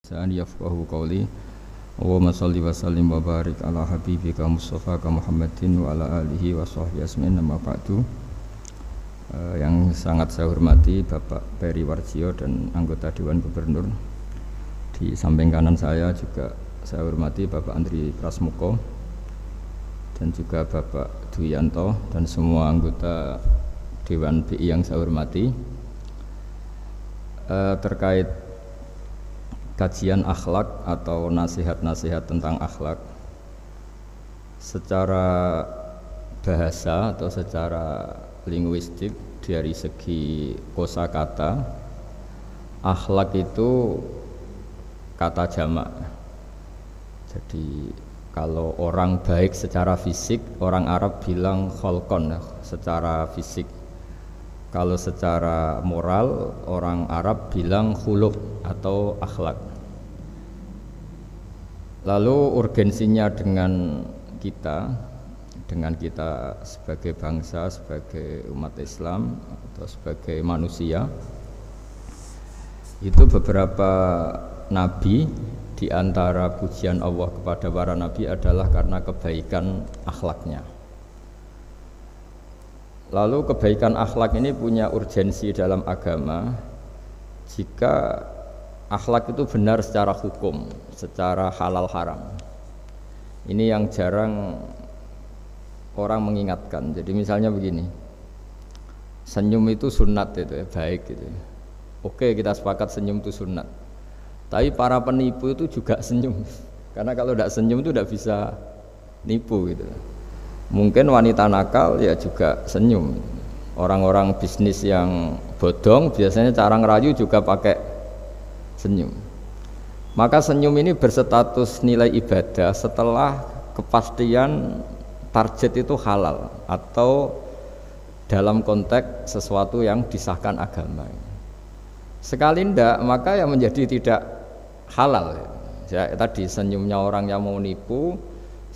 Sa'an yafqahu qawli Allahumma salli wa sallim wa barik ala habibika Mustafa ka Muhammadin wa ala alihi wa sahbihi asmin nama ba'du. Yang sangat saya hormati Bapak Peri Warjio dan anggota Dewan Gubernur. Di samping kanan saya juga saya hormati Bapak Andri Prasmuko dan juga Bapak Duyanto dan semua anggota Dewan BI yang saya hormati. Terkait kajian akhlak atau nasihat-nasihat tentang akhlak secara bahasa atau secara linguistik dari segi kosakata, akhlak itu kata jamak. Jadi kalau orang baik secara fisik, orang Arab bilang kholqon, secara fisik. Kalau secara moral, orang Arab bilang khuluq atau akhlak. Lalu urgensinya dengan kita sebagai bangsa, sebagai umat Islam atau sebagai manusia, itu beberapa nabi, di antara pujian Allah kepada para nabi adalah karena kebaikan akhlaknya. Lalu kebaikan akhlak ini punya urgensi dalam agama jika akhlak itu benar secara hukum, secara halal haram. Ini yang jarang orang mengingatkan. Jadi misalnya begini, senyum itu sunat itu ya, baik gitu. Oke, kita sepakat senyum itu sunat. Tapi para penipu itu juga senyum. Karena kalau tidak senyum itu tidak bisa nipu gitu. Mungkin wanita nakal ya juga senyum. Orang-orang bisnis yang bodong biasanya cara ngerayu juga pakai senyum. Maka senyum ini berstatus nilai ibadah setelah kepastian target itu halal atau dalam konteks sesuatu yang disahkan agama. Sekali ndak, maka yang menjadi tidak halal. Ya, tadi senyumnya orang yang mau nipu,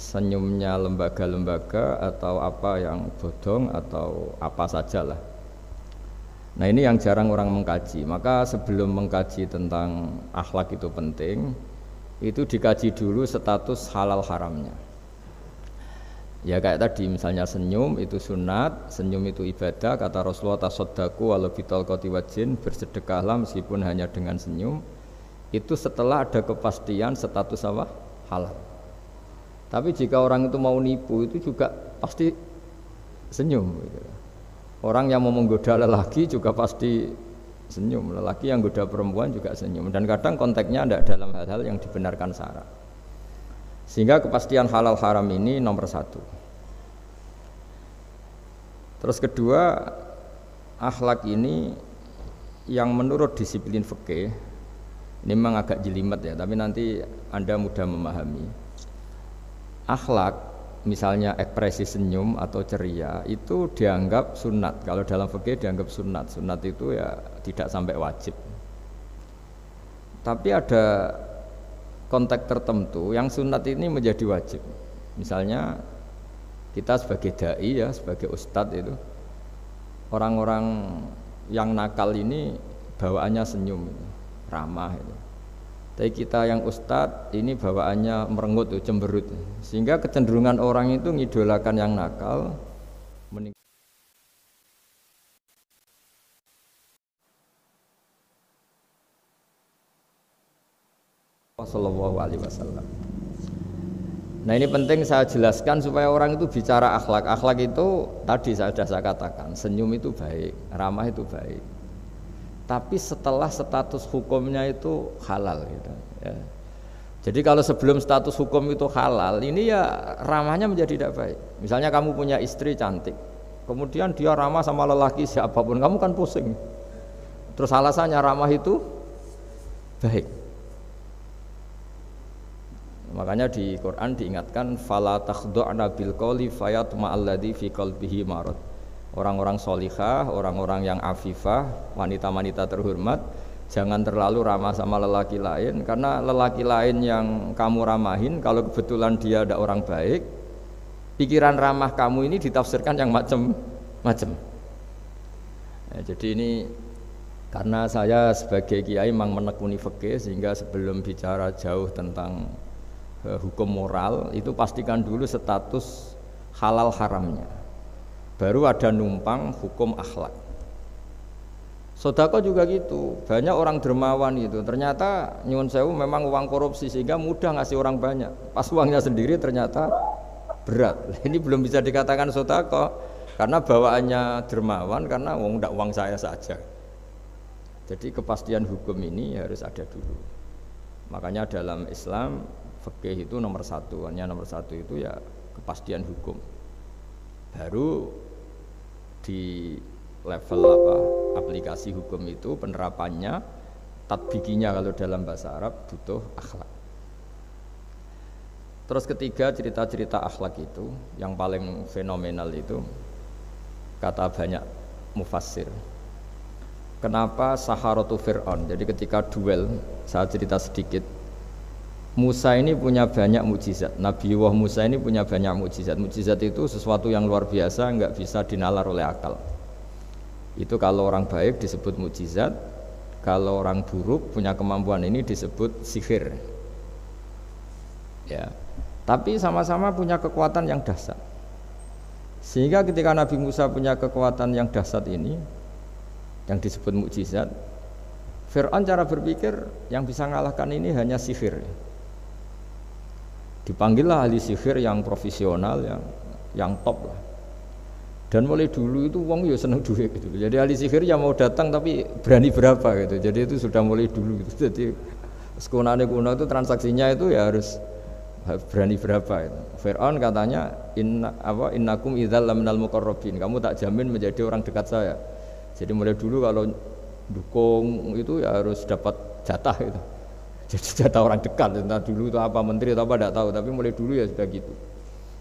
senyumnya lembaga-lembaga atau apa yang bodong atau apa sajalah. Nah, ini yang jarang orang mengkaji. Maka sebelum mengkaji tentang akhlak itu penting, itu dikaji dulu status halal haramnya. Ya kayak tadi misalnya senyum itu sunat, senyum itu ibadah, kata Rasulullah tasaddaqu walau bitalqati wajhin, bersedekahlah meskipun hanya dengan senyum. Itu setelah ada kepastian status apa? Halal. Tapi jika orang itu mau nipu itu juga pasti senyum gitu. Orang yang mau menggoda lelaki juga pasti senyum, lelaki yang goda perempuan juga senyum. Dan kadang konteksnya tidak dalam hal-hal yang dibenarkan syara. Sehingga kepastian halal haram ini nomor satu. Terus kedua, akhlak ini yang menurut disiplin fikih, ini memang agak jelimet ya, tapi nanti Anda mudah memahami. Akhlak, misalnya ekspresi senyum atau ceria, itu dianggap sunat. Kalau dalam fikih dianggap sunat. Sunat itu ya tidak sampai wajib. Tapi ada konteks tertentu yang sunat ini menjadi wajib. Misalnya kita sebagai dai ya, sebagai ustadz itu, orang-orang yang nakal ini bawaannya senyum, ramah itu. Tapi kita yang ustadz ini bawaannya merengut, cemberut. Sehingga kecenderungan orang itu ngidolakan yang nakal. Sallallahu alaihi wasallam. Nah ini penting saya jelaskan supaya orang itu bicara akhlak. Akhlak itu tadi sudah saya katakan, senyum itu baik, ramah itu baik. Tapi setelah status hukumnya itu halal gitu, ya. Jadi kalau sebelum status hukum itu halal, ini ya ramahnya menjadi tidak baik. Misalnya kamu punya istri cantik, kemudian dia ramah sama lelaki siapapun, kamu kan pusing. Terus alasannya ramah itu baik. Makanya di Quran diingatkan fala takhdu'na bil qawli fayatma alladzi fi qalbihi marad. Orang-orang solihah, orang-orang yang afifah, wanita-wanita terhormat, jangan terlalu ramah sama lelaki lain, karena lelaki lain yang kamu ramahin, kalau kebetulan dia ada orang baik, pikiran ramah kamu ini ditafsirkan yang macam-macam. Ya, jadi ini Karena saya sebagai kiai memang menekuni fikih, sehingga sebelum bicara jauh tentang hukum moral itu pastikan dulu status halal haramnya. Baru ada numpang hukum akhlak. Sodako juga gitu, banyak orang dermawan itu ternyata nyuwun sewu memang uang korupsi sehingga mudah ngasih orang banyak. Pas uangnya sendiri ternyata berat. Ini belum bisa dikatakan sodako karena bawaannya dermawan, karena uang saya saja. Jadi kepastian hukum ini harus ada dulu. Makanya dalam Islam fikih itu nomor satu, hanya nomor satu itu ya kepastian hukum. Baru di level aplikasi hukum itu penerapannya, tatbikinya kalau dalam bahasa Arab butuh akhlak. Terus ketiga, cerita-cerita akhlak itu yang paling fenomenal itu kata banyak mufassir. Kenapa Saharatu Fir'aun? Jadi ketika duel, saya cerita sedikit. Musa ini punya banyak mukjizat. Nabi Musa ini punya banyak mukjizat. Mukjizat itu sesuatu yang luar biasa, nggak bisa dinalar oleh akal. Itu kalau orang baik disebut mukjizat, kalau orang buruk punya kemampuan ini disebut sihir. Ya. Tapi sama-sama punya kekuatan yang dahsyat. Sehingga ketika Nabi Musa punya kekuatan yang dahsyat ini, yang disebut mukjizat, Fir'aun cara berpikir yang bisa mengalahkan ini hanya sihir. Dipanggillah ahli sihir yang profesional, yang top lah. Dan mulai dulu itu wong ya seneng duit gitu. Jadi ahli sihir yang mau datang tapi berani berapa gitu. Jadi itu sudah mulai dulu gitu. Jadi sekunane kuno itu transaksinya itu ya harus berani berapa itu. Fir'aun katanya innakum idzal laminal muqarrabin. Kamu tak jamin menjadi orang dekat saya. Jadi mulai dulu kalau dukung itu ya harus dapat jatah itu. Jadi jatah orang dekat. Entah dulu itu apa menteri atau apa tidak tahu, tapi mulai dulu ya sudah gitu.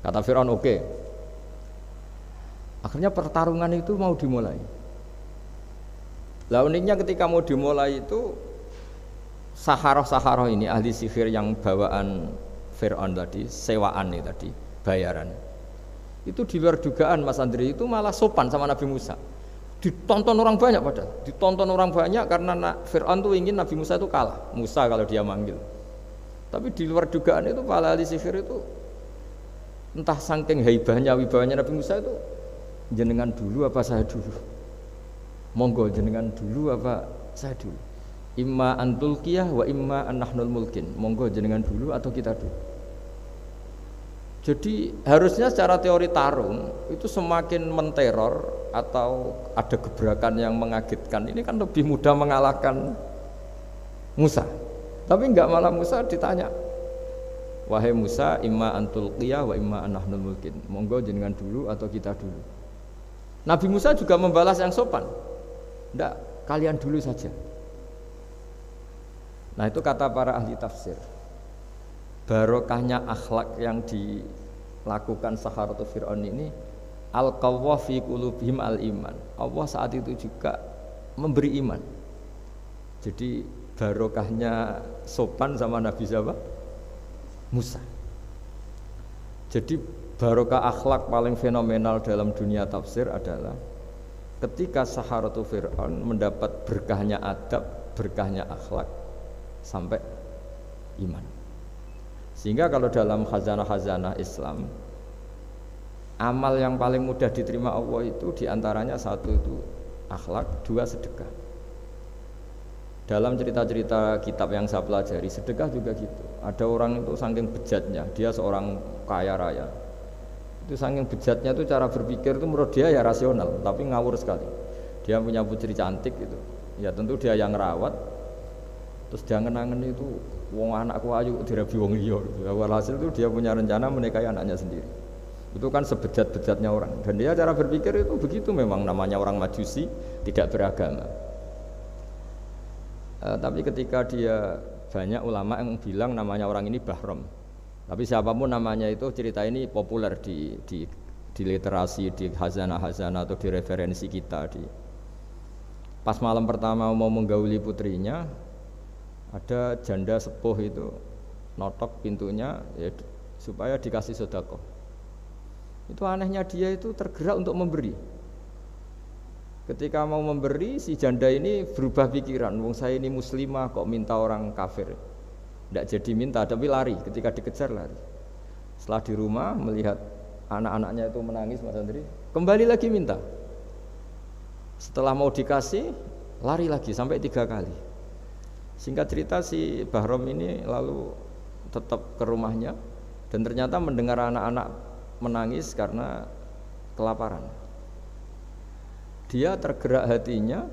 Kata Fir'aun oke. Akhirnya pertarungan itu mau dimulai. Lah uniknya ketika mau dimulai itu Saharoh ini ahli sihir yang bawaan Fir'aun tadi, sewaan nih tadi, bayaran. Itu di luar dugaan Mas Andri, itu malah sopan sama Nabi Musa. Ditonton orang banyak padahal, ditonton orang banyak karena Fir'aun tuh ingin Nabi Musa itu kalah, Musa kalau dia manggil. Tapi di luar dugaan itu para ahli sihir itu entah saking haibahnya, wibawanya Nabi Musa itu, jenengan dulu apa saya dulu? Monggo jenengan dulu apa saya dulu? Imma antulqiyah wa imma annahnul mulkin. Monggo jenengan dulu atau kita dulu. Jadi harusnya secara teori tarung itu semakin menteror atau ada gebrakan yang mengagetkan ini kan lebih mudah mengalahkan Musa. Tapi enggak, malah Musa ditanya, wahai Musa, imma antulqiyah wa imma annahnul mulkin. Monggo jenengan dulu atau kita dulu. Nabi Musa juga membalas yang sopan. Enggak, kalian dulu saja. Nah itu kata para ahli tafsir. Barokahnya akhlak yang dilakukan Saharatu Fir'aun ini, al-qawwa fi qulubihim al-iman. Allah saat itu juga memberi iman. Jadi barokahnya sopan sama Nabi siapa? Musa. Jadi barokah akhlak paling fenomenal dalam dunia tafsir adalah ketika Saharatu Fir'aun mendapat berkahnya adab, berkahnya akhlak sampai iman. Sehingga kalau dalam khazanah-khazanah Islam, amal yang paling mudah diterima Allah itu diantaranya satu itu akhlak, dua sedekah. Dalam cerita-cerita kitab yang saya pelajari, sedekah juga gitu. Ada orang itu saking bejatnya, dia seorang kaya raya. Itu saking bejatnya itu cara berpikir itu menurut dia ya rasional, tapi ngawur sekali. Dia punya putri cantik gitu. Ya tentu dia yang ngerawat. Terus dia ngenangen itu, wong anakku ayu dirabi wong liya. Walhasil itu dia punya rencana menikahi anaknya sendiri. Itu kan sebejat-bejatnya orang. Dan dia cara berpikir itu begitu, memang namanya orang Majusi, tidak beragama. Tapi ketika dia, banyak ulama yang bilang namanya orang ini Bahrom. Tapi siapapun namanya itu, cerita ini populer di literasi, di khazanah-khazanah atau di referensi kita. Pas malam pertama mau menggauli putrinya, ada janda sepuh itu notok pintunya ya, supaya dikasih sedekah. Itu anehnya dia itu tergerak untuk memberi. Ketika mau memberi, si janda ini berubah pikiran, wong saya ini muslimah kok minta orang kafir. Tidak jadi minta, tapi lari, ketika dikejar lari. Setelah di rumah melihat anak-anaknya itu menangis, Mas Andri, kembali lagi minta. Setelah mau dikasih, lari lagi sampai 3 kali. Singkat cerita si Bahrom ini lalu tetap ke rumahnya dan ternyata mendengar anak-anak menangis karena kelaparan. Dia tergerak hatinya,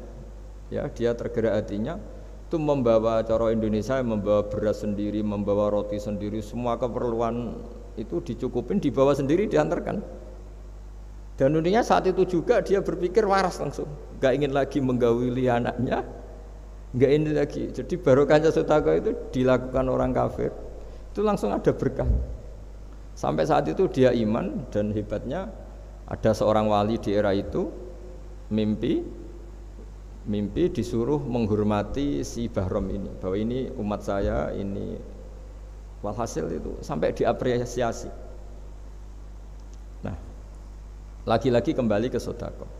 itu membawa cara Indonesia, membawa beras sendiri, membawa roti sendiri, semua keperluan itu dicukupin, dibawa sendiri, diantarkan. Dan uniknya saat itu juga dia berpikir waras langsung, gak ingin lagi menggauli anaknya, gak ingin lagi. Jadi barokahnya sedekah itu dilakukan orang kafir, itu langsung ada berkah. Sampai saat itu dia iman, dan hebatnya ada seorang wali di era itu mimpi disuruh menghormati si Bahrom ini, bahwa ini umat saya, ini walhasil itu sampai diapresiasi. Nah, lagi-lagi kembali ke sedekah.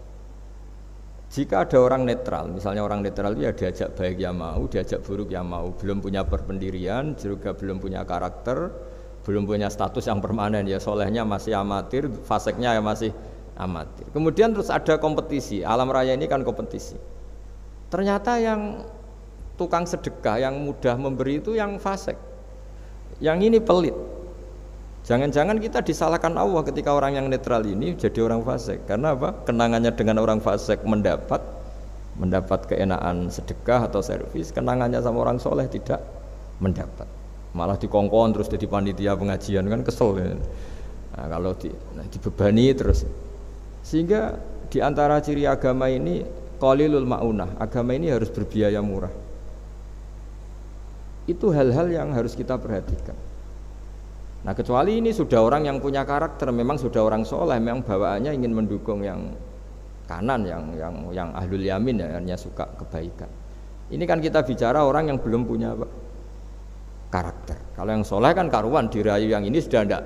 Jika ada orang netral, misalnya orang netral itu ya diajak baik ya mau, diajak buruk ya mau, belum punya berpendirian, juga belum punya karakter, belum punya status yang permanen, ya solehnya masih amatir, faseknya ya masih amatir. Kemudian terus ada kompetisi, alam raya ini kan kompetisi. Ternyata yang tukang sedekah, yang mudah memberi itu yang fasik, yang ini pelit. Jangan-jangan kita disalahkan Allah ketika orang yang netral ini jadi orang fasik. Karena apa? Kenangannya dengan orang fasik mendapat keenaan sedekah atau servis, kenangannya sama orang soleh tidak mendapat. Malah dikongkon terus jadi panitia pengajian, kan kesel ya. Nah, kalau dibebani terus. Sehingga di antara ciri agama ini qalilul maunah, agama ini harus berbiaya murah. Itu hal-hal yang harus kita perhatikan. Nah, kecuali ini sudah orang yang punya karakter, memang sudah orang soleh, memang bawaannya ingin mendukung yang kanan, yang ahlul yamin, ya, hanya suka kebaikan. Ini kan kita bicara orang yang belum punya karakter. Kalau yang soleh kan karuan, dirayu yang ini sudah tidak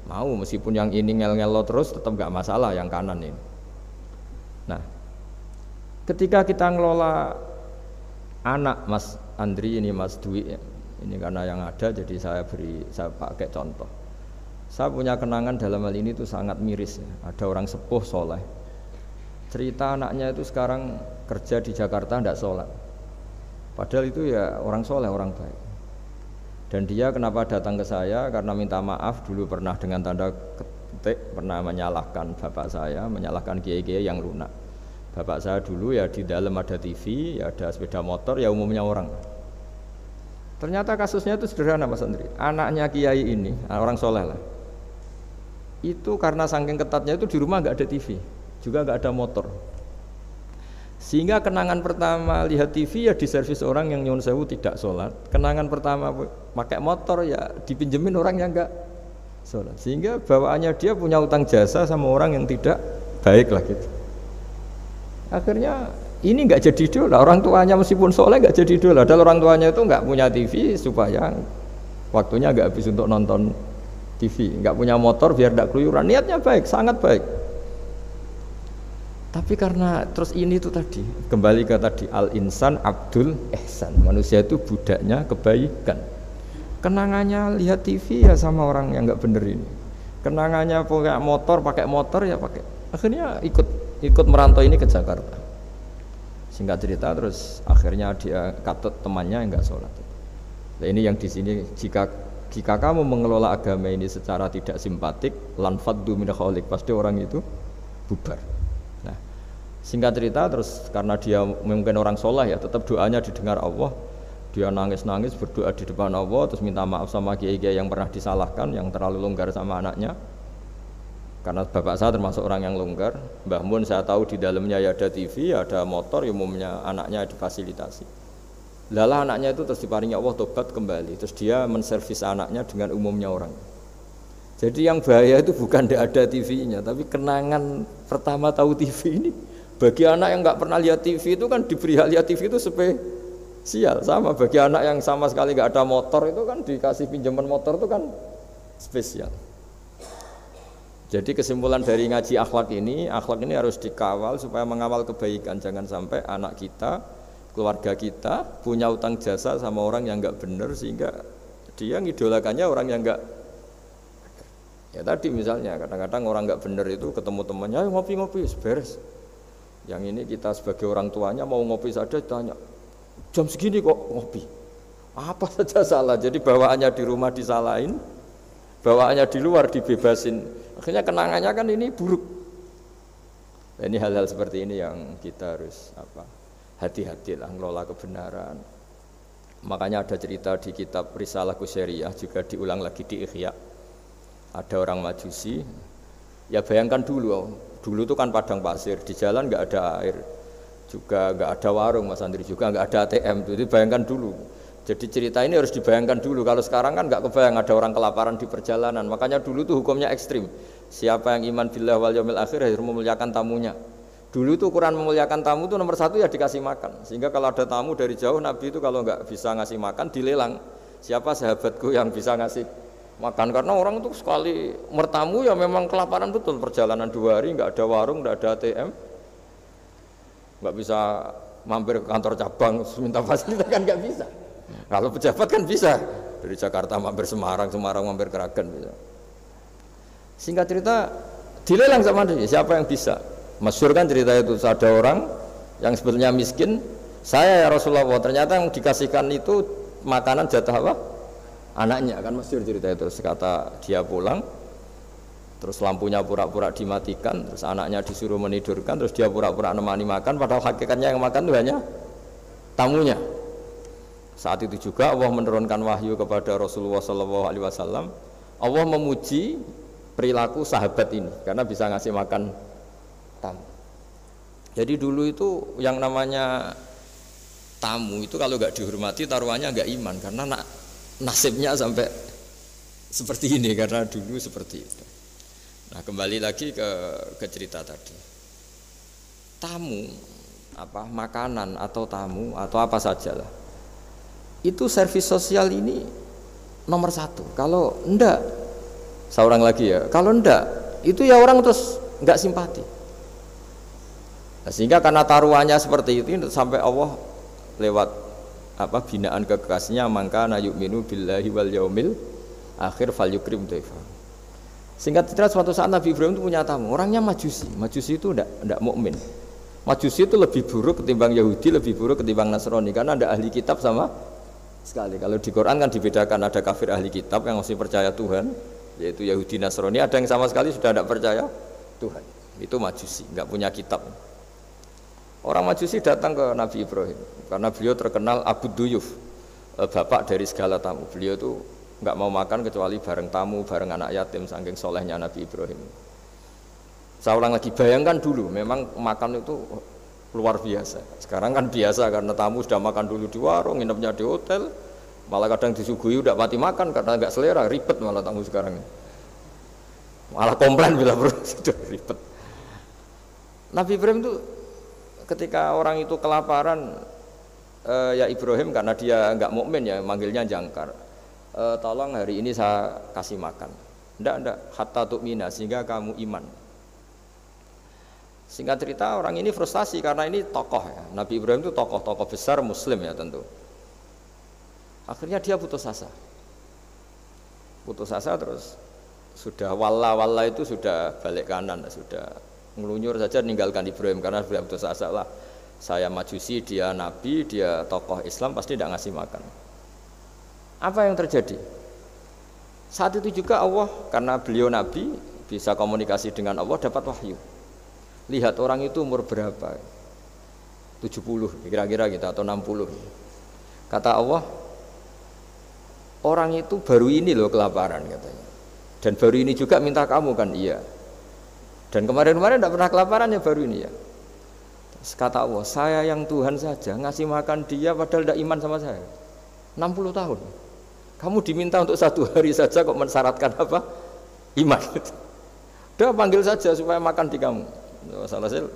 mau, meskipun yang ini ngel-ngelo terus tetap nggak masalah yang kanan ini. Nah, ketika kita ngelola anak Mas Andri ini, Mas Dwi ya, ini karena yang ada jadi saya pakai contoh. Saya punya kenangan dalam hal ini itu sangat miris ya. Ada orang sepuh soleh, cerita anaknya itu sekarang kerja di Jakarta tidak sholat, padahal itu ya orang soleh, orang baik. Dan dia kenapa datang ke saya? Karena minta maaf dulu pernah dengan tanda ketik pernah menyalahkan bapak saya, menyalahkan kiai-kiai yang lunak. Bapak saya dulu ya di dalam ada TV, ya ada sepeda motor, ya umumnya orang. Ternyata kasusnya itu sederhana Mas Andri. Anaknya kiai ini, orang soleh lah, itu karena saking ketatnya itu di rumah nggak ada TV, juga nggak ada motor. Sehingga kenangan pertama lihat TV ya di servis orang yang nyuwun sewu tidak sholat. Kenangan pertama pakai motor ya dipinjemin orang yang enggak sholat. Sehingga bawaannya dia punya utang jasa sama orang yang tidak baik lah gitu. Akhirnya ini enggak jadi idola. Orang tuanya meskipun sholat enggak jadi idola. Dan orang tuanya itu enggak punya TV supaya waktunya enggak habis untuk nonton TV. Enggak punya motor biar enggak keluyuran. Niatnya baik, sangat baik. Tapi karena terus ini tuh tadi kembali ke tadi al-insan abdul ihsan, manusia itu budaknya kebaikan. Kenangannya lihat TV ya sama orang yang nggak bener ini. Kenangannya pakai motor ya pakai. Akhirnya ikut merantau ini ke Jakarta. Singkat cerita terus akhirnya dia katut temannya yang nggak sholat. Nah, ini yang di sini jika kamu mengelola agama ini secara tidak simpatik, lanfaddu min khaliq, pasti orang itu bubar. Singkat cerita terus karena dia mungkin orang soleh ya, tetap doanya didengar Allah. Dia nangis-nangis berdoa di depan Allah, terus minta maaf sama kiai-kiai yang pernah disalahkan, yang terlalu longgar sama anaknya. Karena bapak saya termasuk orang yang longgar. Mbah Mun saya tahu di dalamnya ya ada TV, ada motor, umumnya anaknya difasilitasi. Lalah anaknya itu terus diparingi Allah tobat kembali, terus dia menservis anaknya dengan umumnya orang. Jadi yang bahaya itu bukan tidak ada TV-nya, tapi kenangan pertama tahu TV ini. Bagi anak yang nggak pernah lihat TV itu kan diberi hak lihat TV itu spesial. Sama bagi anak yang sama sekali nggak ada motor itu kan dikasih pinjaman motor itu kan spesial. Jadi kesimpulan dari ngaji akhlak ini harus dikawal supaya mengawal kebaikan. Jangan sampai anak kita, keluarga kita punya utang jasa sama orang yang enggak benar sehingga dia ngidolakannya orang yang enggak. Ya tadi misalnya kadang-kadang orang enggak benar itu ketemu temannya, ayo ngopi-ngopi, beres. Yang ini kita sebagai orang tuanya mau ngopi saja ditanya, jam segini kok ngopi? Apa saja salah, jadi bawaannya di rumah disalahin, bawaannya di luar dibebasin. Akhirnya kenangannya kan ini buruk. Nah, ini hal-hal seperti ini yang kita harus hati-hatilah ngelola kebenaran. Makanya ada cerita di kitab Risalah Qusyariyah juga diulang lagi di Ihya. Ada orang Majusi. Ya bayangkan dulu itu kan padang pasir, di jalan nggak ada air, juga nggak ada warung Mas Andri, juga nggak ada ATM. Jadi bayangkan dulu. Jadi cerita ini harus dibayangkan dulu. Kalau sekarang kan nggak kebayang ada orang kelaparan di perjalanan. Makanya dulu tuh hukumnya ekstrim. Siapa yang iman billah wal yaumil akhir harus memuliakan tamunya. Dulu tuh ukuran memuliakan tamu itu nomor 1 ya dikasih makan. Sehingga kalau ada tamu dari jauh, Nabi itu kalau nggak bisa ngasih makan dilelang. Siapa sahabatku yang bisa ngasih makan? Karena orang itu sekali mertamu ya memang kelaparan betul. Perjalanan 2 hari nggak ada warung, nggak ada ATM, nggak bisa mampir ke kantor cabang minta fasilitas kan nggak bisa. Kalau pejabat kan bisa, dari Jakarta mampir Semarang mampir Kragen bisa. Singkat cerita dilelang sama dia, siapa yang bisa? Masyhur kan cerita itu, ada orang yang sebetulnya miskin, saya ya Rasulullah, ternyata yang dikasihkan itu makanan jatah apa? Anaknya, kan masyhur cerita itu. Terus kata dia pulang, terus lampunya pura-pura dimatikan, terus anaknya disuruh menidurkan, terus dia pura-pura nemani makan, padahal hakikatnya yang makan itu hanya tamunya. Saat itu juga Allah menurunkan wahyu kepada Rasulullah SAW. Allah memuji perilaku sahabat ini karena bisa ngasih makan tamu. Jadi dulu itu yang namanya tamu itu kalau nggak dihormati taruhannya nggak iman, karena nasibnya sampai seperti ini karena dulu seperti itu. Nah kembali lagi ke cerita tadi. Tamu makanan atau tamu atau apa sajalah. Itu servis sosial ini nomor 1. Kalau enggak, seorang lagi ya, kalau enggak, itu ya orang terus enggak simpati. Nah, sehingga karena taruhannya seperti itu sampai Allah lewat binaan kekasihnya, maka na yu'minu billahi wal yaumil akhir falyukrim dhaifa. Singkat cerita suatu saat Nabi Ibrahim itu punya tamu, orangnya Majusi. Majusi itu enggak mukmin. Majusi itu lebih buruk ketimbang Yahudi, lebih buruk ketimbang Nasrani karena ada ahli kitab sama sekali. Kalau di Quran kan dibedakan, ada kafir ahli kitab yang masih percaya Tuhan, yaitu Yahudi Nasrani, ada yang sama sekali sudah tidak percaya Tuhan. Itu Majusi, nggak punya kitab. Orang Majusi datang ke Nabi Ibrahim karena beliau terkenal Abu Duyuf, bapak dari segala tamu. Beliau itu nggak mau makan kecuali bareng tamu, bareng anak yatim, saking solehnya Nabi Ibrahim. Saya ulang lagi, bayangkan dulu, memang makan itu luar biasa. Sekarang kan biasa karena tamu sudah makan dulu di warung, nginepnya di hotel, malah kadang disuguhi udah mati makan karena nggak selera, ribet malah tamu sekarang. Malah komplain bila perlu sudah ribet. Nabi Ibrahim itu ketika orang itu kelaparan, ya Ibrahim karena dia nggak mukmin ya manggilnya jangkar. Tolong hari ini saya kasih makan. Ndak hatta tu'mina, sehingga kamu iman. Singkat cerita orang ini frustasi karena ini tokoh ya. Nabi Ibrahim itu tokoh besar muslim ya tentu. Akhirnya dia putus asa. Putus asa terus sudah walla itu sudah balik kanan, sudah ngelunyur saja meninggalkan Ibrahim karena sudah putus asa lah. Saya Majusi, dia Nabi, dia tokoh Islam, pasti tidak ngasih makan. Apa yang terjadi? Saat itu juga Allah, karena beliau Nabi, bisa komunikasi dengan Allah, dapat wahyu. Lihat orang itu umur berapa? 70 kira-kira gitu atau 60. Kata Allah, orang itu baru ini loh kelaparan katanya. Dan baru ini juga minta kamu kan? Iya. Dan kemarin-kemarin tidak pernah kelaparan ya, baru ini ya. Terus kata Allah, saya yang Tuhan saja ngasih makan dia padahal tidak iman sama saya. 60 tahun. Kamu diminta untuk 1 hari saja kok mensyaratkan apa? Iman. Udah panggil saja supaya makan di kamu. Salah hasil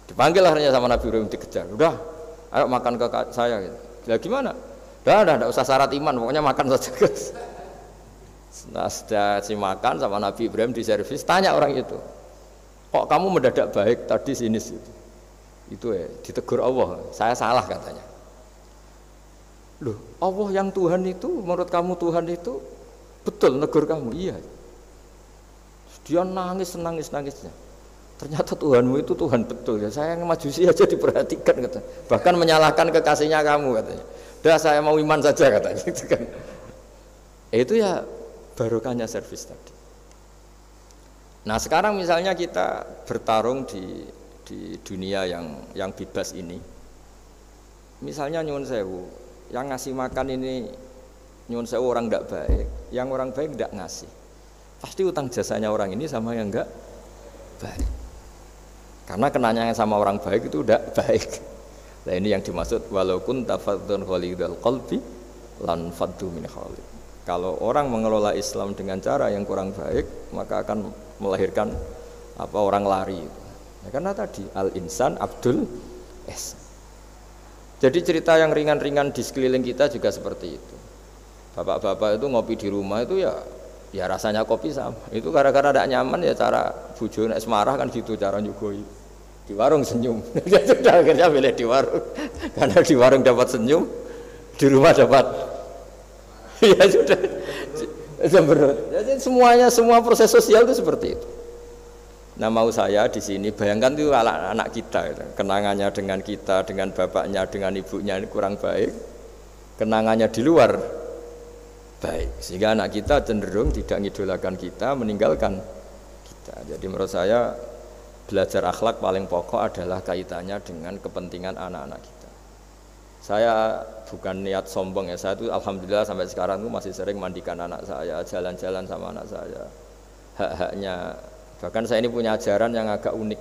dipanggil akhirnya sama Nabi Ibrahim, dikejar. Udah, ayo makan ke saya gitu. Ya gimana? Udah usah syarat iman, pokoknya makan saja guys. Nah, sudah makan sama Nabi Ibrahim di servis, tanya orang itu, kok kamu mendadak baik tadi sinis itu ya ditegur Allah, saya salah katanya. Loh, Allah yang Tuhan itu, menurut kamu Tuhan itu betul negur kamu? Iya. Dia nangisnya. Ternyata Tuhanmu itu Tuhan betul ya. Saya yang majusi aja diperhatikan katanya. Bahkan menyalahkan kekasihnya kamu katanya. Dah saya mau iman saja katanya. Gitu kan. Itu ya barokahnya servis tadi. Nah sekarang misalnya kita bertarung di dunia yang bebas ini. Misalnya nyuwun sewu, yang ngasih makan ini nyuwun sewu orang tidak baik, yang orang baik tidak ngasih. Pasti utang jasanya orang ini sama yang enggak baik. Karena kenanya sama orang baik itu udah baik. Nah ini yang dimaksud walaupun tafadzun khalidul qalbi lan faddu min khalid. Kalau orang mengelola Islam dengan cara yang kurang baik, maka akan melahirkan orang lari. Ya, karena tadi al insan abdul es. Jadi cerita yang ringan-ringan di sekeliling kita juga seperti itu. Bapak-bapak itu ngopi di rumah itu ya rasanya kopi sama. Itu gara-gara tidak nyaman ya cara bojo nek semarah kan gitu cara nyugoi. Di warung senyum. Dia sudah akhirnya pilih di warung. Karena di warung dapat senyum, di rumah dapat ya sudah. Jadi semua proses sosial itu seperti itu. Nah mau saya di sini bayangkan itu anak kita gitu. Kenangannya dengan kita, dengan bapaknya, dengan ibunya ini kurang baik. Kenangannya di luar baik. Sehingga anak kita cenderung tidak ngidolakan kita, meninggalkan kita. Jadi menurut saya belajar akhlak paling pokok adalah kaitannya dengan kepentingan anak-anak kita. Saya bukan niat sombong ya, saya itu alhamdulillah sampai sekarang itu masih sering mandikan anak saya, jalan-jalan sama anak saya. Hak-haknya. Bahkan saya ini punya ajaran yang agak unik.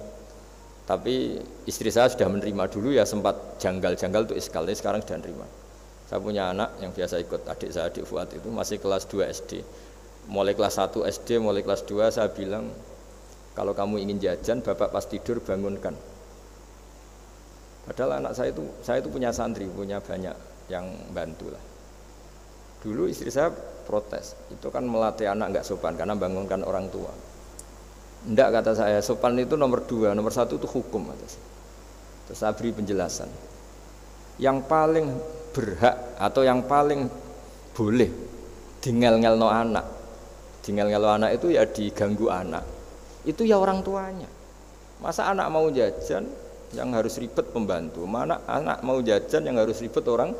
Tapi istri saya sudah menerima dulu ya sempat janggal-janggal itu iskal, tapi sekarang sudah menerima. Saya punya anak yang biasa ikut adik saya, adik Fuad itu masih kelas 2 SD. Mulai kelas 1 SD, mulai kelas 2 saya bilang, kalau kamu ingin jajan, bapak pas tidur bangunkan. Padahal anak saya itu punya santri, punya banyak yang bantu lah. Dulu istri saya protes, itu kan melatih anak nggak sopan karena bangunkan orang tua. Enggak kata saya, sopan itu nomor 2, nomor 1 itu hukum. Terus saya beri penjelasan. Yang paling berhak atau yang paling boleh dingel-ngelno anak. Dingel-ngelno anak itu ya diganggu anak. Itu ya orang tuanya. Masa anak mau jajan yang harus ribet pembantu, mana anak mau jajan yang harus ribet orang.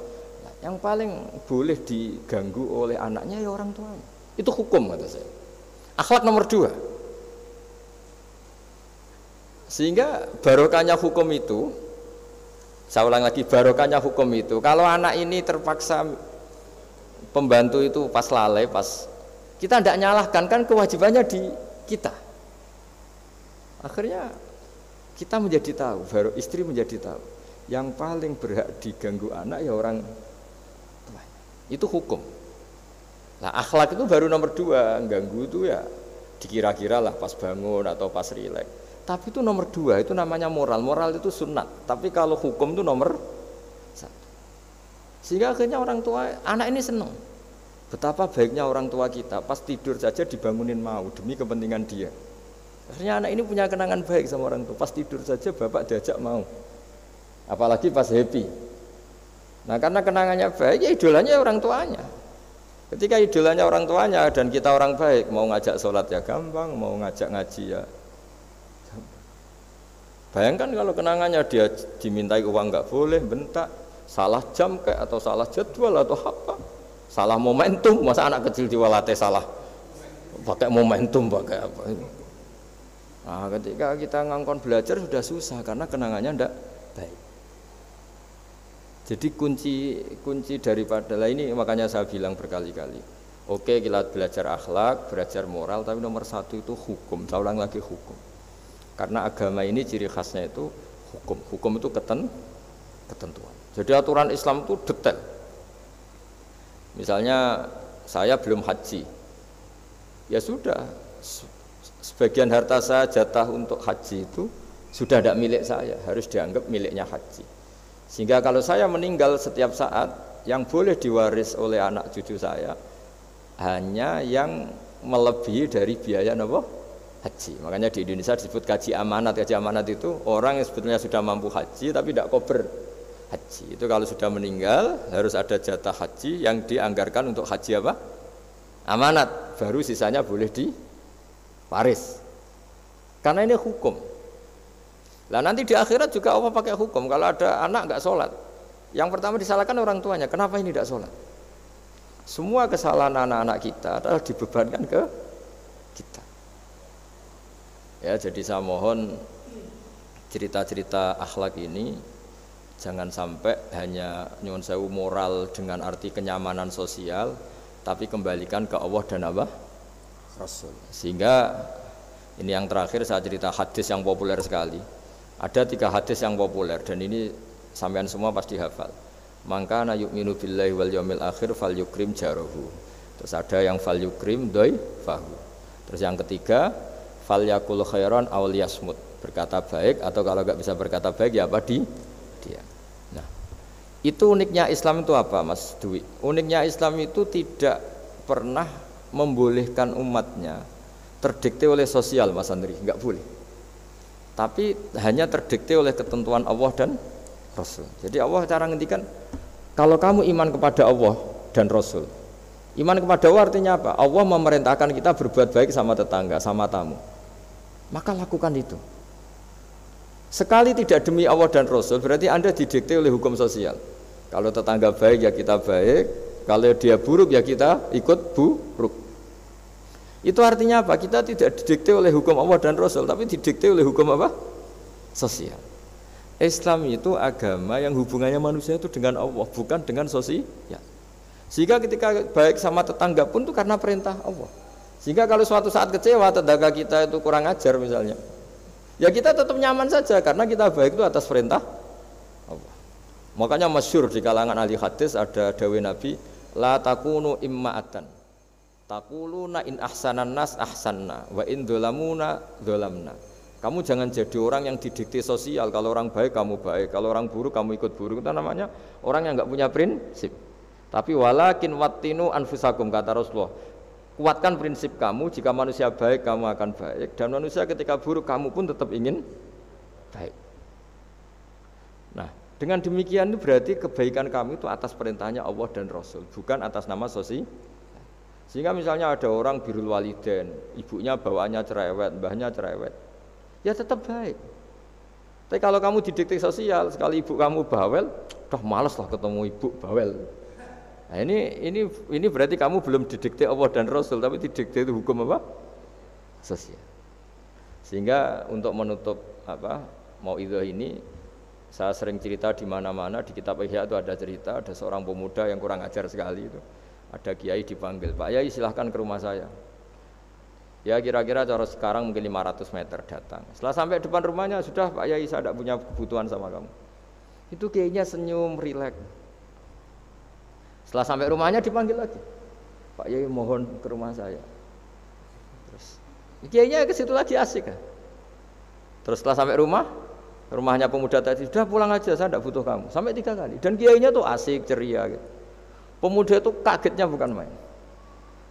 Yang paling boleh diganggu oleh anaknya ya orang tuanya. Itu hukum kata saya. Akhlak nomor 2. Sehingga barokahnya hukum itu, saya ulang lagi, barokahnya hukum itu, kalau anak ini terpaksa pembantu itu pas lalai, pas kita tidak nyalahkan, kan kewajibannya di kita. Akhirnya kita menjadi tahu, baru istri menjadi tahu, yang paling berhak diganggu anak ya orang tuanya. Itu hukum. Nah akhlak itu baru nomor 2, ganggu itu ya dikira-kira lah pas bangun atau pas rileks. Tapi itu nomor 2, itu namanya moral. Moral itu sunat. Tapi kalau hukum itu nomor 1. Sehingga akhirnya orang tua, anak ini senang. Betapa baiknya orang tua kita, pas tidur saja dibangunin mau demi kepentingan dia. Akhirnya anak ini punya kenangan baik sama orang tua. Pas tidur saja bapak diajak mau. Apalagi pas happy. Nah karena kenangannya baik, ya idolanya orang tuanya. Ketika idolanya orang tuanya dan kita orang baik, mau ngajak sholat ya gampang, mau ngajak ngaji ya. Bayangkan kalau kenangannya dia dimintai uang nggak boleh, bentak, salah jam kayak atau salah jadwal atau apa, salah momentum, masa anak kecil diwalate salah pakai momentum pakai apa? Nah, ketika kita ngangkon belajar sudah susah karena kenangannya ndak baik. Jadi kunci daripada ini makanya saya bilang berkali-kali. Oke, kita belajar akhlak, belajar moral, tapi nomor 1 itu hukum. Saya ulang lagi hukum. Karena agama ini ciri khasnya itu hukum. Hukum itu ketentuan. Jadi aturan Islam itu detail. Misalnya saya belum haji. Ya sudah, sebagian harta saya jatah untuk haji itu sudah tidak milik saya, harus dianggap miliknya haji. Sehingga kalau saya meninggal setiap saat, yang boleh diwaris oleh anak cucu saya hanya yang melebihi dari biaya apa? Haji. Makanya di Indonesia disebut kaji amanat. Kaji amanat itu orang yang sebetulnya sudah mampu haji tapi tidak kober haji. Itu kalau sudah meninggal harus ada jatah haji yang dianggarkan untuk haji apa? Amanat. Baru sisanya boleh diwaris. Karena ini hukum. Lah nanti di akhirat juga Allah pakai hukum. Kalau ada anak nggak sholat, yang pertama disalahkan orang tuanya. Kenapa ini tidak sholat? Semua kesalahan anak-anak kita adalah dibebankan ke kita. Ya, jadi saya mohon cerita-cerita akhlak ini jangan sampai hanya nyuwun sewu moral dengan arti kenyamanan sosial, tapi kembalikan ke Allah dan apa? Rasul. Sehingga ini yang terakhir saya cerita hadis yang populer sekali. Ada 3 hadis yang populer dan ini sampean semua pasti hafal. Maka na yu'minu billahi wal yaumil akhir fal yukrim jarahu. Terus ada yang fal yukrim dhaifahu. Terus yang ketiga fal yakul khairan aw liyasmut. Berkata baik atau kalau enggak bisa berkata baik ya apa dia. Nah, itu uniknya Islam itu apa Mas Dwi? Uniknya Islam itu tidak pernah membolehkan umatnya terdikte oleh sosial Mas Andri, enggak boleh. Tapi hanya terdikte oleh ketentuan Allah dan Rasul. Jadi Allah cara ngendikan, kalau kamu iman kepada Allah dan Rasul. Iman kepada Allah artinya apa? Allah memerintahkan kita berbuat baik sama tetangga, sama tamu. Maka lakukan itu. Sekali tidak demi Allah dan Rasul, berarti Anda didikte oleh hukum sosial. Kalau tetangga baik ya kita baik, kalau dia buruk ya kita ikut buruk. Itu artinya apa? Kita tidak didikte oleh hukum Allah dan Rasul, tapi didikte oleh hukum apa? Sosial. Islam itu agama yang hubungannya manusia itu dengan Allah, bukan dengan sosial. Sehingga ketika baik sama tetangga pun itu karena perintah Allah. Sehingga kalau suatu saat kecewa tetangga kita itu kurang ajar misalnya, ya kita tetap nyaman saja karena kita baik itu atas perintah Allah. Makanya masyhur di kalangan ahli hadis ada dawuh Nabi, la takunu imma'atan. Taquluna in ahsanan nas ahsanna wa in dzalamuna dzalamna. Kamu jangan jadi orang yang didikte sosial. Kalau orang baik kamu baik, kalau orang buruk kamu ikut buruk. Itu namanya orang yang enggak punya prinsip. Tapi walakin wattinu anfusakum, kata Rasulullah. Kuatkan prinsip kamu, jika manusia baik kamu akan baik, dan manusia ketika buruk kamu pun tetap ingin baik. Nah, dengan demikian itu berarti kebaikan kamu itu atas perintahnya Allah dan Rasul, bukan atas nama sosial. Sehingga misalnya ada orang birrul walidain, ibunya bawaannya cerewet, mbahnya cerewet, ya tetap baik. Tapi kalau kamu didikte sosial, sekali ibu kamu bawel, dah malas lah ketemu ibu bawel. Nah, ini berarti kamu belum didikte Allah dan Rasul, tapi didikte itu hukum apa? Sosial. Sehingga untuk menutup mauidhah ini, saya sering cerita di mana-mana di kitab Ihya itu ada cerita, ada seorang pemuda yang kurang ajar sekali itu. Ada kiai dipanggil, Pak Yai silahkan ke rumah saya. Ya kira-kira cara sekarang mungkin 500 meter datang. Setelah sampai depan rumahnya, sudah Pak Yai saya tidak punya kebutuhan sama kamu. Itu kiainya senyum, rileks. Setelah sampai rumahnya dipanggil lagi, Pak Yai mohon ke rumah saya. Terus kiainya ke situ lagi asik kan. Terus setelah sampai rumahnya pemuda tadi, sudah pulang aja saya tidak butuh kamu. Sampai 3 kali. Dan kiainya tuh asik, ceria gitu. Pemuda itu kagetnya bukan main.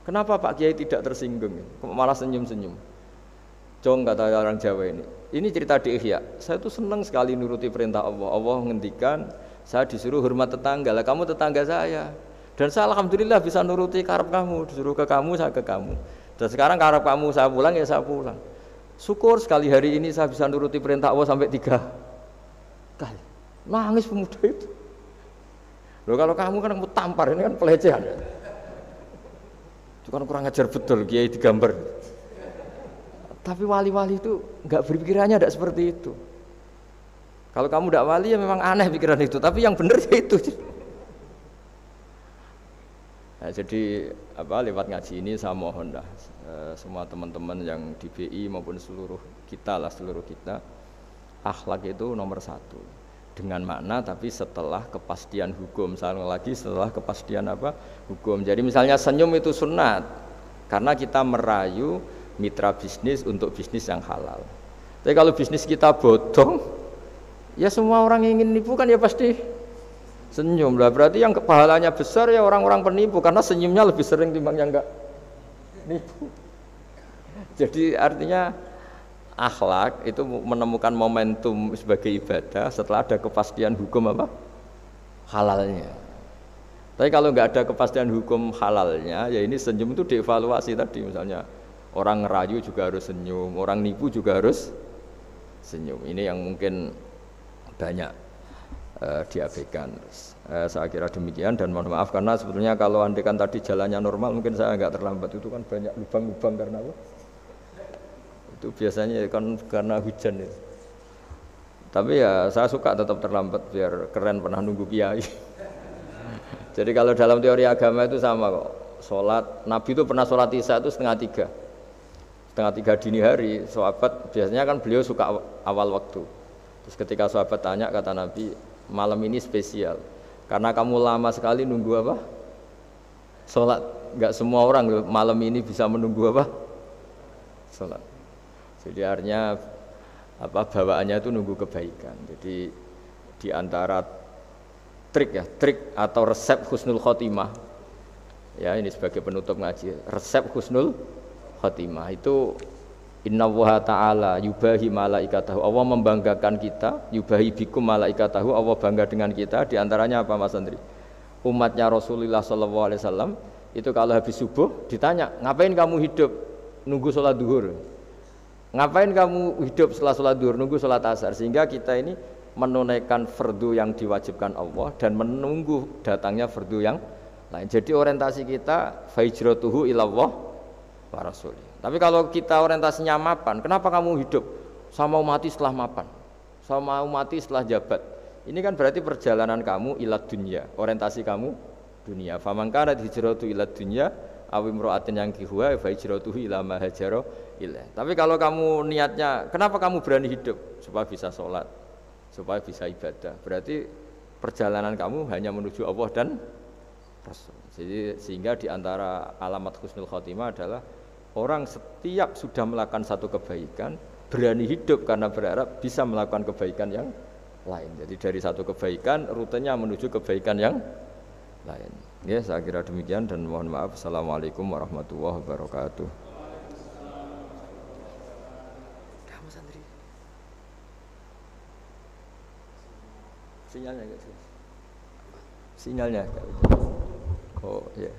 Kenapa Pak Kiai tidak tersinggung? Malah senyum-senyum. Cong kata orang Jawa ini. Ini cerita di Ihya. Saya tuh senang sekali nuruti perintah Allah. Allah menghentikan, saya disuruh hormat tetangga. Lah kamu tetangga saya. Dan saya alhamdulillah bisa nuruti karep kamu. Disuruh ke kamu, saya ke kamu. Dan sekarang karep kamu saya pulang, ya saya pulang. Syukur sekali hari ini saya bisa nuruti perintah Allah sampai 3 kali. Nangis pemuda itu. Loh kalau kamu kan kamu tampar, ini kan pelecehan. Itu kan kurang ajar betul, kiai digambar. Tapi wali-wali itu enggak berpikirannya tidak seperti itu. Kalau kamu tidak wali ya memang aneh pikiran itu, tapi yang benar ya itu. Nah, jadi lewat ngaji ini saya mohon lah semua teman-teman yang di BI maupun seluruh kita, akhlak itu nomor 1. Dengan makna tapi setelah kepastian hukum. Setelah kepastian hukum. Jadi misalnya senyum itu sunat karena kita merayu mitra bisnis untuk bisnis yang halal. Tapi kalau bisnis kita bodong, ya semua orang yang ingin nipu kan ya pasti Senyum lah berarti yang pahalanya besar ya orang-orang penipu karena senyumnya lebih sering timbang yang enggak nipu. Jadi artinya akhlak itu menemukan momentum sebagai ibadah setelah ada kepastian hukum apa? Halalnya. Tapi kalau nggak ada kepastian hukum halalnya, ya ini senyum itu dievaluasi tadi misalnya orang ngerayu juga harus senyum, orang nipu juga harus senyum. Ini yang mungkin banyak diabaikan. Saya kira demikian dan mohon maaf karena sebetulnya kalau andekan tadi jalannya normal mungkin saya nggak terlambat, itu kan banyak lubang-lubang karena apa? Itu biasanya kan karena hujan ya. Tapi ya saya suka tetap terlambat biar keren pernah nunggu kiai. Jadi kalau dalam teori agama itu sama kok. Sholat, Nabi itu pernah sholat isya itu setengah tiga dini hari. Sahabat biasanya kan beliau suka awal waktu. Terus ketika sahabat tanya kata Nabi, malam ini spesial karena kamu lama sekali nunggu apa? Sholat. Enggak semua orang malam ini bisa menunggu apa? Sholat. Jadi artinya apa bawaannya itu nunggu kebaikan. Jadi di antara trik atau resep husnul khotimah. Ya, ini sebagai penutup ngaji. Resep husnul khotimah itu innallaha ta'ala yubahi malaikatahu. Allah membanggakan kita, yubahi bikum malaikatahu. Allah bangga dengan kita. Di antaranya apa Mas Andri? Umatnya Rasulullah sallallahu alaihi wasallam itu kalau habis subuh ditanya, "Ngapain kamu hidup? Nunggu sholat duhur." Ngapain kamu hidup setelah sholat duhur, nunggu sholat asar? Sehingga kita ini menunaikan fardu yang diwajibkan Allah dan menunggu datangnya fardu yang lain. Jadi orientasi kita fahijratuhu ilallah wa rasulih. Tapi kalau kita orientasinya mapan, kenapa kamu hidup? Saya mau mati setelah mapan, saya mau mati setelah jabat. Ini kan berarti perjalanan kamu ilad dunya, orientasi kamu dunia. Faman kanat hijratu ilad dunya aw imra'atin yankihuha fa hijratuhu ila ma hajara ilaih. Tapi kalau kamu niatnya, kenapa kamu berani hidup? Supaya bisa sholat, supaya bisa ibadah. Berarti perjalanan kamu hanya menuju Allah dan Rasul. Jadi sehingga di antara alamat husnul khotimah adalah orang setiap sudah melakukan satu kebaikan berani hidup karena berharap bisa melakukan kebaikan yang lain. Jadi dari satu kebaikan rutenya menuju kebaikan yang lain. Ya, saya kira demikian dan mohon maaf. Assalamualaikum warahmatullahi wabarakatuh. Sinyalnya enggak sih? Sinyalnya. Oh, ya.